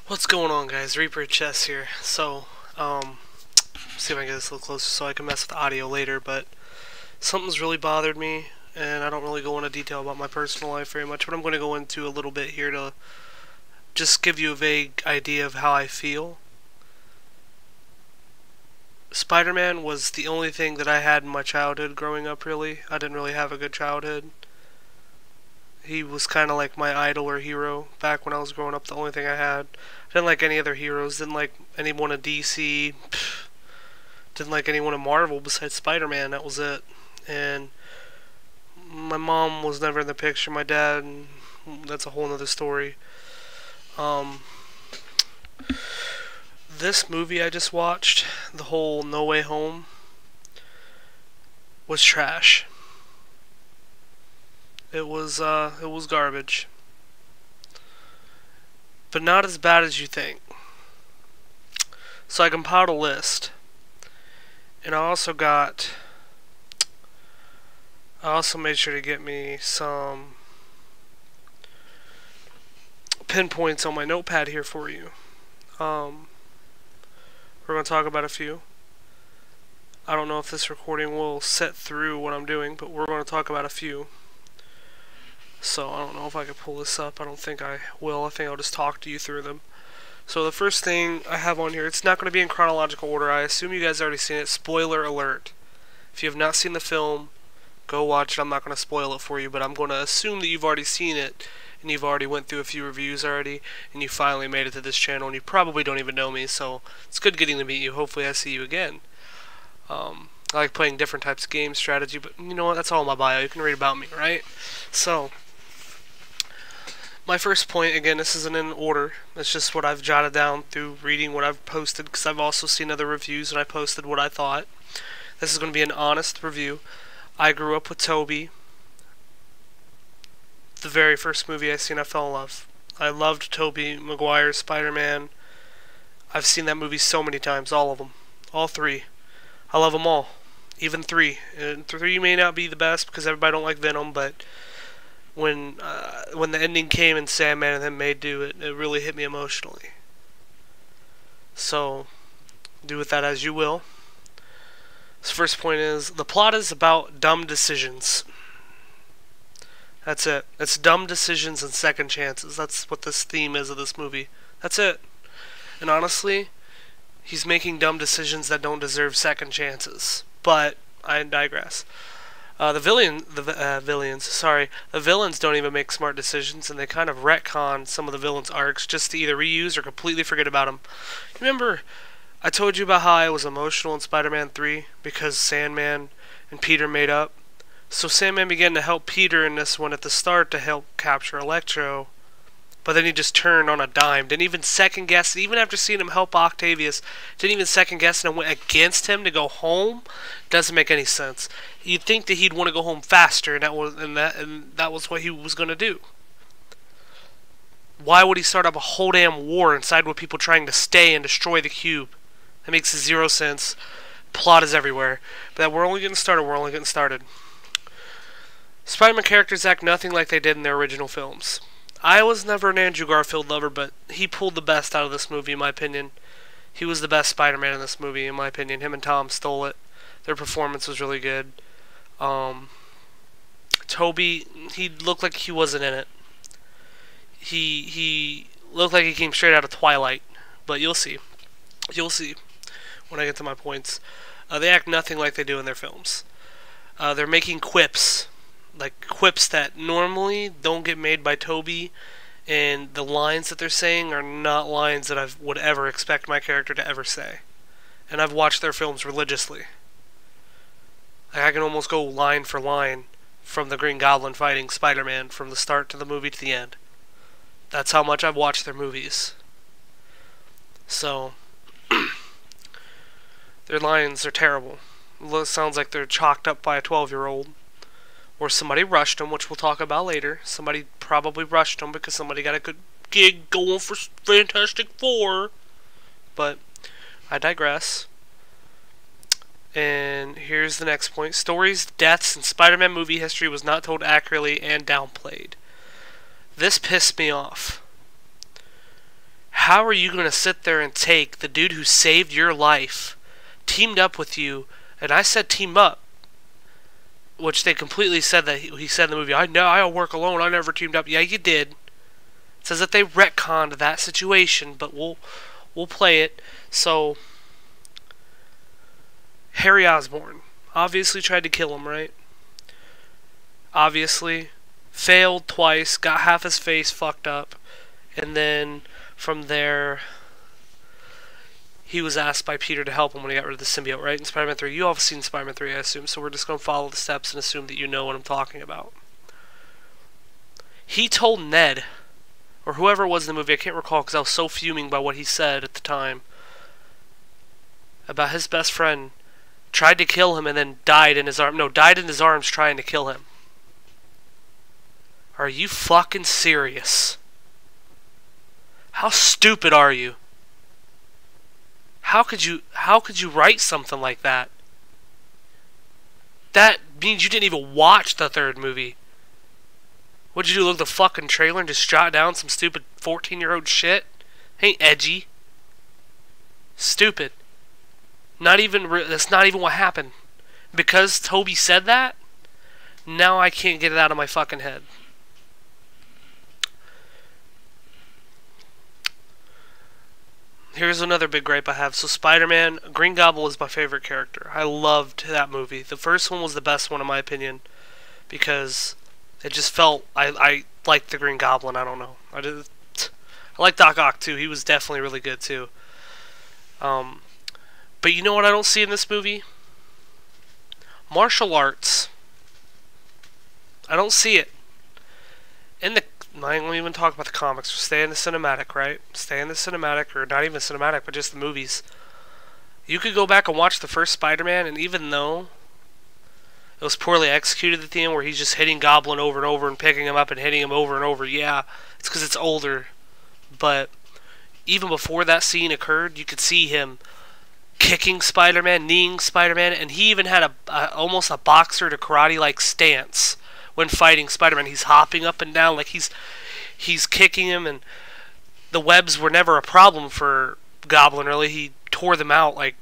What's going on, guys? Reaper Chess here. So, see if I can get this a little closer so I can mess with the audio later, but something's really bothered me, and I don't really go into detail about my personal life very much, but I'm going to go into a little bit here to just give you a vague idea of how I feel. Spider-Man was the only thing that I had in my childhood growing up, really. I didn't really have a good childhood. He was kind of like my idol or hero back when I was growing up, the only thing I had. I didn't like any other heroes, didn't like anyone in DC, didn't like anyone in Marvel besides Spider-Man, that was it. And my mom was never in the picture, my dad, and that's a whole nother story. This movie I just watched, the whole No Way Home, was trash. It was garbage. But not as bad as you think. So I compiled a list. And I also made sure to get me some pinpoints on my notepad here for you. We're going to talk about a few. I don't know if this recording will set through what I'm doing, but we're going to talk about a few. So I don't know if I can pull this up. I don't think I will. I think I'll just talk to you through them. So the first thing I have on here, it's not going to be in chronological order. I assume you guys already seen it. Spoiler alert. If you have not seen the film, go watch it. I'm not going to spoil it for you, but I'm going to assume that you've already seen it and you've already went through a few reviews already and you finally made it to this channel and you probably don't even know me, so it's good getting to meet you. Hopefully I see you again. I like playing different types of games, strategy, but you know what? That's all in my bio. You can read about me, right? So my first point, again, this isn't in order. It's just what I've jotted down through reading what I've posted, because I've also seen other reviews and I posted what I thought. This is going to be an honest review. I grew up with Tobey. The very first movie I seen, I fell in love. I loved Tobey Maguire's Spider-Man. I've seen that movie so many times, all of them. All three. I love them all. Even 3. And 3 may not be the best because everybody don't like Venom, but when the ending came and Sandman and them made do it, it really hit me emotionally. So, do with that as you will. This first point is, the plot is about dumb decisions. That's it. It's dumb decisions and second chances. That's what this theme is of this movie. That's it. And honestly, he's making dumb decisions that don't deserve second chances. But I digress. The villains don't even make smart decisions, and they kind of retcon some of the villains' arcs just to either reuse or completely forget about them. Remember, I told you about how I was emotional in Spider-Man 3 because Sandman and Peter made up? So Sandman began to help Peter in this one at the start to help capture Electro, but then he just turned on a dime. Didn't even second guess it. Even after seeing him help Octavius, didn't even second guess it and went against him to go home. Doesn't make any sense. You'd think that he'd want to go home faster, and that was what he was going to do. Why would he start up a whole damn war inside with people trying to stay and destroy the cube? That makes 0 sense. Plot is everywhere. But we're only getting started. We're only getting started. Spider-Man characters act nothing like they did in their original films. I was never an Andrew Garfield lover, but he pulled the best out of this movie, in my opinion. He was the best Spider-Man in this movie, in my opinion. Him and Tom stole it. Their performance was really good. Tobey, he looked like he wasn't in it. He looked like he came straight out of Twilight, but you'll see. You'll see when I get to my points. They act nothing like they do in their films. They're making quips. Like quips that normally don't get made by Tobey, and the lines that they're saying are not lines that I would ever expect my character to ever say. And I've watched their films religiously. Like I can almost go line for line from the Green Goblin fighting Spider-Man from the start to the movie to the end. That's how much I've watched their movies. So, their lines are terrible. It sounds like they're chalked up by a 12-year-old. Or somebody rushed them, which we'll talk about later. Somebody probably rushed them because somebody got a good gig going for Fantastic Four. But I digress. And here's the next point. Stories, deaths, and Spider-Man movie history was not told accurately and downplayed. This pissed me off. How are you going to sit there and take the dude who saved your life, teamed up with you, and I said team up, which they completely said that he said in the movie, I know I'll work alone, I never teamed up. Yeah, you did. It says that they retconned that situation, but we'll play it. So Harry Osborn obviously tried to kill him, right? Obviously failed twice, got half his face fucked up, and then from there he was asked by Peter to help him when he got rid of the symbiote, right? In Spider-Man 3. You all have seen Spider-Man 3, I assume, so we're just going to follow the steps and assume that you know what I'm talking about. He told Ned, or whoever it was in the movie, I can't recall because I was so fuming by what he said at the time, about his best friend tried to kill him and then died in his arms. No, died in his arms trying to kill him. Are you fucking serious? How stupid are you? How could you write something like that? That means you didn't even watch the third movie. What'd you do, look at the fucking trailer and just jot down some stupid 14-year-old shit? Ain't edgy. Stupid. That's not even what happened. Because Toby said that, now I can't get it out of my fucking head. Here's another big gripe I have. So Spider-Man, Green Goblin was my favorite character. I loved that movie. The first one was the best one in my opinion, because it just felt, I liked the Green Goblin. I don't know. I like Doc Ock too. He was definitely really good too. But you know what I don't see in this movie? Martial arts. I don't see it. I won't even talk about the comics. Stay in the cinematic, right? Stay in the cinematic, or not even cinematic, but just the movies. You could go back and watch the first Spider-Man, and even though it was poorly executed at the end, where he's just hitting Goblin over and over and picking him up and hitting him over and over, yeah, it's because it's older. But even before that scene occurred, you could see him kicking Spider-Man, kneeing Spider-Man, and he even had almost a boxer to karate-like stance when fighting Spider-Man. He's hopping up and down like he's kicking him, and the webs were never a problem for Goblin, really. He tore them out like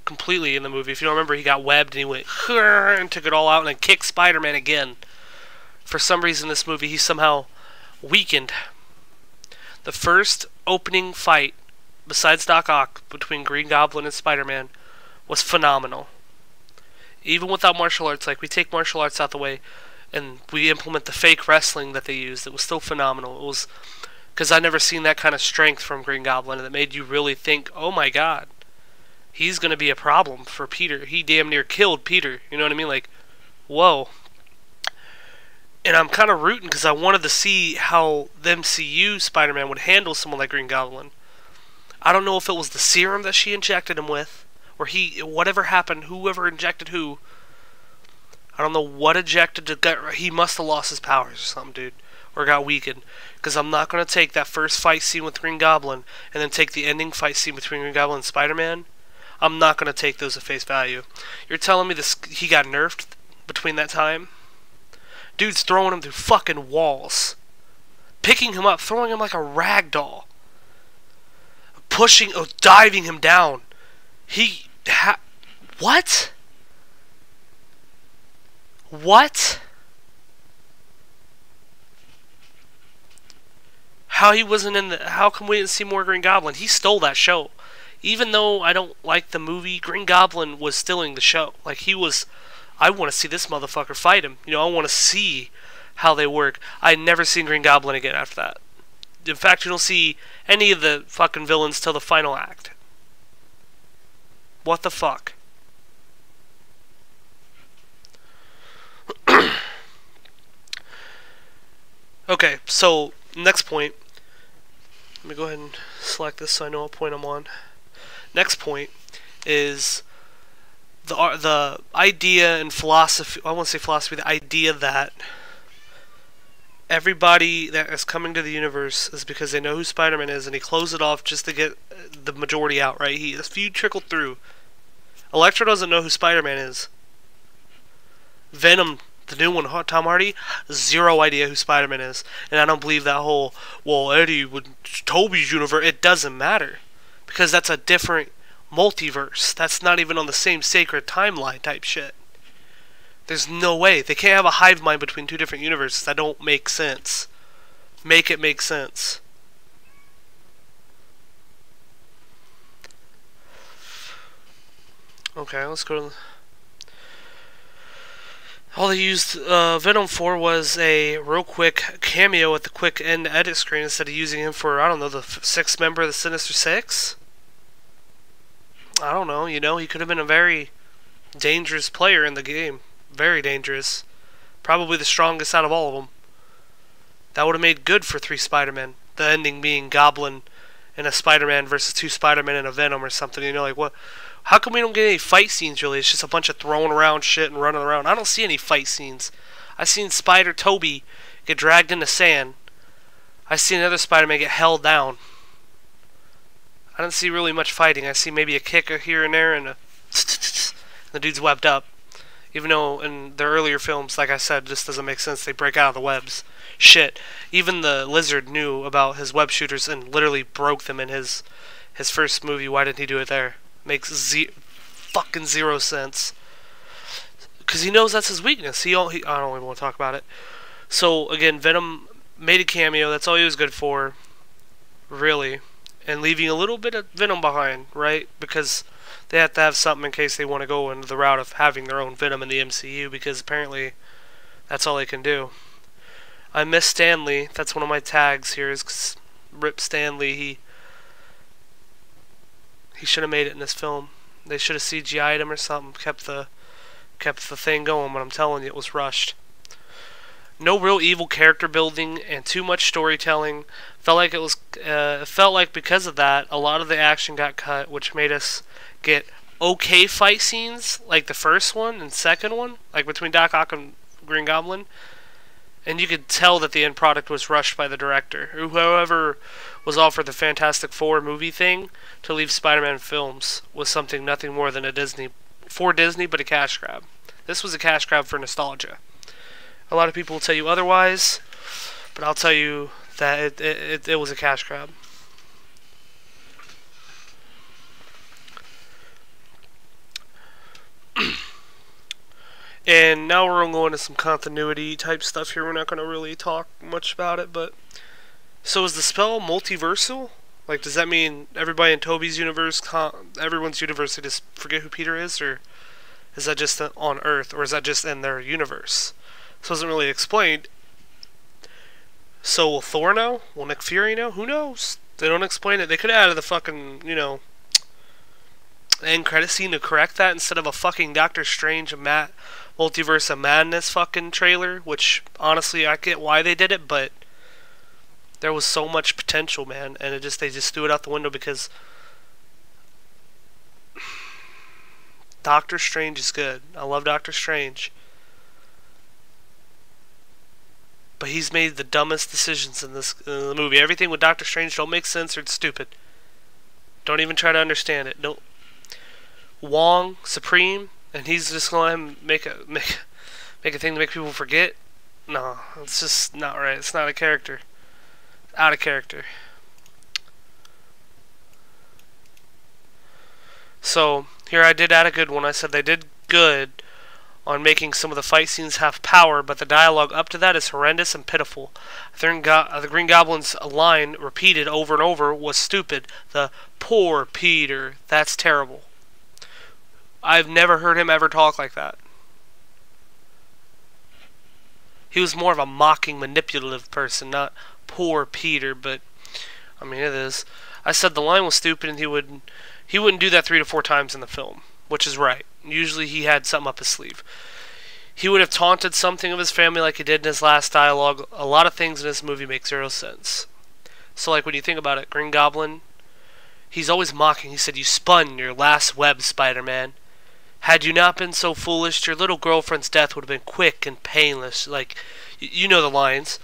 completely in the movie. If you don't remember, he got webbed and he went and took it all out and then kicked Spider-Man again. For some reason, this movie, he's somehow weakened. The first opening fight, besides Doc Ock, between Green Goblin and Spider-Man, was phenomenal. Even without martial arts, like we take martial arts out the way, and we implement the fake wrestling that they used, it was still phenomenal. It was, because I never seen that kind of strength from Green Goblin, and it made you really think, oh my god, he's going to be a problem for Peter. He damn near killed Peter, you know what I mean? Like, whoa. And I'm kind of rooting because I wanted to see how the MCU Spider-Man would handle someone like Green Goblin. I don't know if it was the serum that she injected him with, or whatever happened, whoever injected who. I don't know what injected to get. He must have lost his powers or something, dude, or got weakened. Because I'm not gonna take that first fight scene with Green Goblin and then take the ending fight scene between Green Goblin and Spider-Man. I'm not gonna take those at face value. You're telling me he got nerfed between that time? Dude's throwing him through fucking walls, picking him up, throwing him like a rag doll, diving him down. What? What? How he wasn't in how come we didn't see more Green Goblin? He stole that show. Even though I don't like the movie, Green Goblin was stealing the show. Like, he was, I want to see this motherfucker fight him. You know, I want to see how they work. I never seen Green Goblin again after that. In fact, you don't see any of the fucking villains till the final act. What the fuck? Okay, so next point. Let me go ahead and select this so I know what point I'm on. Next point is the idea and philosophy. I won't say philosophy. The idea that everybody that is coming to the universe is because they know who Spider-Man is, and he closed it off just to get the majority out. Right? A few trickled through. Electro doesn't know who Spider-Man is. Venom The new one, Tom Hardy, zero idea who Spider-Man is. And I don't believe that whole, well, Eddie, with Toby's universe, it doesn't matter. Because that's a different multiverse. That's not even on the same sacred timeline type shit. There's no way. They can't have a hive mind between two different universes. That don't make sense. Make it make sense. Okay, let's go to... All they used Venom for was a real quick cameo at the quick end edit screen instead of using him for, I don't know, the sixth member of the Sinister Six? I don't know, you know, he could have been a very dangerous player in the game. Very dangerous. Probably the strongest out of all of them. That would have made good for 3 Spider-Men. The ending being Goblin and a Spider-Man versus 2 Spider-Men and a Venom or something, you know, like what... How come we don't get any fight scenes, really? It's just a bunch of throwing around shit and running around. I don't see any fight scenes. I seen Toby get dragged into sand. I seen another Spider-Man get held down. I don't see really much fighting. I see maybe a kick here and there and the dude's webbed up. Even though in the earlier films, like I said, it just doesn't make sense. They break out of the webs. Shit. Even the Lizard knew about his web shooters and literally broke them in his first movie. Why didn't he do it there? Makes fucking zero sense. Because he knows that's his weakness. I don't even want to talk about it. So, again, Venom made a cameo. That's all he was good for. Really. And leaving a little bit of Venom behind, right? Because they have to have something in case they want to go into the route of having their own Venom in the MCU. Because apparently that's all they can do. I miss Stan Lee. That's one of my tags here. Is Rip Stan Lee. He should have made it in this film. They should have CGI'd him or something. Kept the thing going, but I'm telling you, it was rushed. No real evil character building and too much storytelling. Felt like because of that, a lot of the action got cut, which made us get okay fight scenes, like the first one and second one, like between Doc Ock and Green Goblin. And you could tell that the end product was rushed by the director, or whoever was offered the Fantastic Four movie thing to leave Spider-Man films was nothing more than a Disney, but a cash grab. This was a cash grab for nostalgia. A lot of people will tell you otherwise, but I'll tell you that it was a cash grab. And now we're going to go into some continuity type stuff here. We're not going to really talk much about it, but... So is the spell multiversal? Like, does that mean everybody in Toby's universe, everyone's universe, they just forget who Peter is? Or is that just on Earth? Or is that just in their universe? This wasn't really explained. So will Thor know? Will Nick Fury know? Who knows? They don't explain it. They could have added the fucking, you know, end credit scene to correct that instead of a fucking Doctor Strange Multiverse of Madness fucking trailer, which honestly I get why they did it, but there was so much potential, man, and they just threw it out the window because Doctor Strange is good. I love Doctor Strange, but he's made the dumbest decisions in the movie. Everything with Doctor Strange don't make sense or it's stupid. Don't even try to understand it. Don't. Wong Supreme. And he's just gonna let him make a thing to make people forget? No, it's just not right. It's not a character. Out of character. So, here I did add a good one. I said they did good on making some of the fight scenes have power, but the dialogue up to that is horrendous and pitiful. The Green Goblin's line, repeated over and over, was stupid. The poor Peter. That's terrible. I've never heard him ever talk like that. He was more of a mocking, manipulative person, not poor Peter, but I mean it is. I said the line was stupid and he wouldn't do that 3 to 4 times in the film, which is right. Usually he had something up his sleeve. He would have taunted something of his family like he did in his last dialogue. A lot of things in this movie make zero sense. So like when you think about it, Green Goblin, he's always mocking. He said, "You spun your last web, Spider-Man. Had you not been so foolish, your little girlfriend's death would have been quick and painless." Like, you know the lines.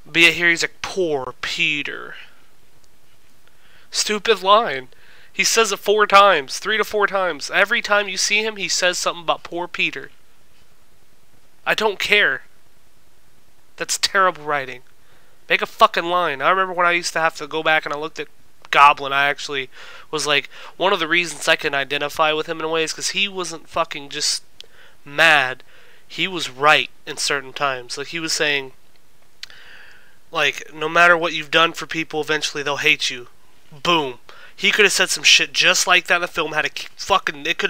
But yet here he's like, poor Peter. Stupid line. He says it 4 times, 3 to 4 times. Every time you see him, he says something about poor Peter. I don't care. That's terrible writing. Make a fucking line. I remember when I used to have to go back and I looked at Goblin, I actually was like, one of the reasons I can identify with him in a way is because he wasn't fucking just mad. He was right in certain times. Like, he was saying, like, no matter what you've done for people, eventually they'll hate you. Boom. He could have said some shit just like that in the film. Had a fucking, it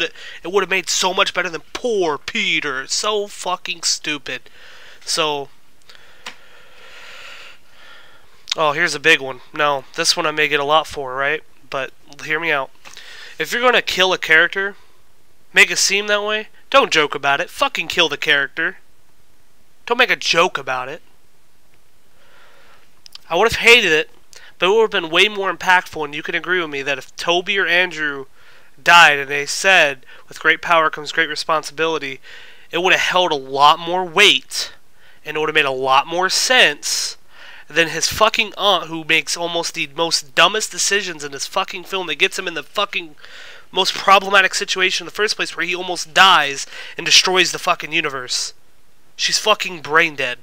would have made so much better than poor Peter. So fucking stupid. So, oh, here's a big one. Now, this one I may get a lot for, right? But hear me out. If you're gonna kill a character, make it seem that way, don't joke about it. Fucking kill the character. Don't make a joke about it. I would have hated it, but it would have been way more impactful, and you can agree with me that if Toby or Andrew died and they said, with great power comes great responsibility, it would have held a lot more weight, and it would have made a lot more sense than his fucking aunt, who makes almost the most dumbest decisions in this fucking film that gets him in the fucking most problematic situation in the first place, where he almost dies and destroys the fucking universe. She's fucking brain dead.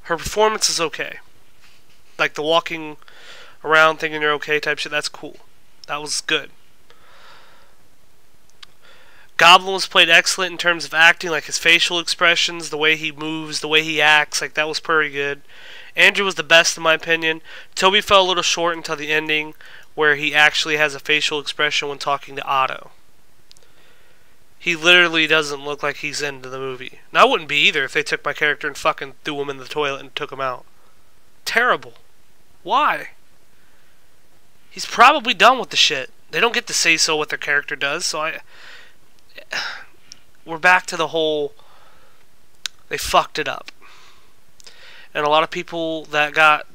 Her performance is okay. Like the walking around thinking you're okay type shit, that's cool. That was good. Goblin was played excellent in terms of acting, like his facial expressions, the way he moves, the way he acts, like that was pretty good. Andrew was the best in my opinion. Toby fell a little short until the ending, where he actually has a facial expression when talking to Otto. He literally doesn't look like he's into the movie. And I wouldn't be either if they took my character and fucking threw him in the toilet and took him out. Terrible. Why? He's probably done with the shit. They don't get to say so what their character does, so we're back to the whole, they fucked it up. And a lot of people that got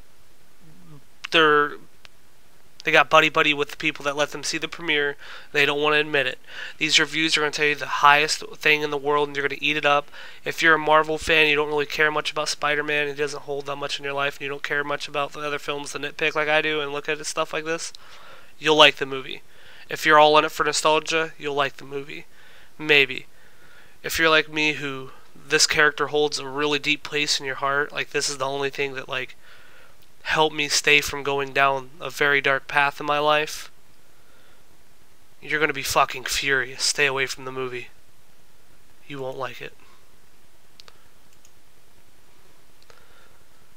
they got buddy-buddy with the people that let them see the premiere, they don't want to admit it. These reviews are going to tell you the highest thing in the world, and you're going to eat it up. If you're a Marvel fan, you don't really care much about Spider-Man, he doesn't hold that much in your life, and you don't care much about the other films, the nitpick like I do, and look at it, stuff like this, you'll like the movie. If you're all in it for nostalgia, you'll like the movie. Maybe. If you're like me, who this character holds a really deep place in your heart, like this is the only thing that like helped me stay from going down a very dark path in my life, you're going to be fucking furious. Stay away from the movie. You won't like it.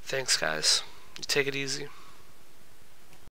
Thanks, guys. You take it easy.